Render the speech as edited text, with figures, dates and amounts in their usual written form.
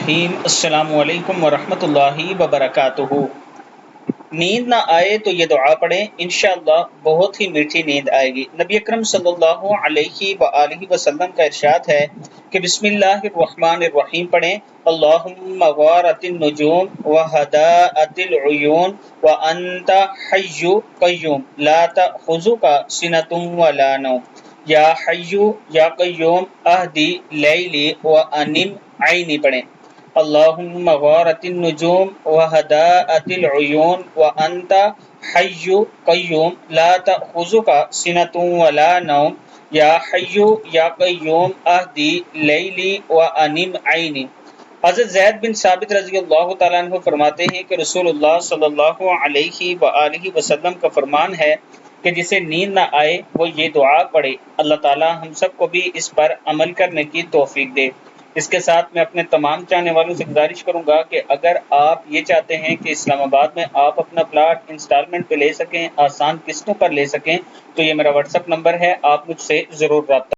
الرحیم السلام علیکم ورحمۃ اللہ وبرکاتہ۔ نیند نہ آئے تو یہ دعا پڑھیں، انشاءاللہ بہت ہی میٹھی نیند آئے گی۔ نبی اکرم صلی اللہ علیہ وآلہ وسلم کا ارشاد ہے کہ بسم اللہ الرحمن الرحیم پڑھیں، اللہم غارت النجوم وہداءت العیون وانت حی قیوم لا تأخذک سنۃ ولا نوم یا حی یا قیوم اہدی لیلی وانم عینی پڑھیں، اللہم غارت النجوم وہداءت العیون وانت حی قیوم لا تأخذک سنۃ ولا نوم یا حی یا قیوم اہدی لیلی وانم عینی۔ حضرت زید بن ثابت رضی اللہ تعالیٰ عنہ فرماتے ہیں کہ رسول اللہ صلی اللہ علیہ وآلہ وسلم کا فرمان ہے کہ جسے نیند نہ آئے وہ یہ دعا پڑھے۔ اللہ تعالیٰ ہم سب کو بھی اس پر عمل کرنے کی توفیق دے۔ اس کے ساتھ میں اپنے تمام چاہنے والوں سے گزارش کروں گا کہ اگر آپ یہ چاہتے ہیں کہ اسلام آباد میں آپ اپنا پلاٹ انسٹالمنٹ پہ لے سکیں، آسان قسطوں پر لے سکیں، تو یہ میرا واٹس ایپ نمبر ہے، آپ مجھ سے ضرور رابطہ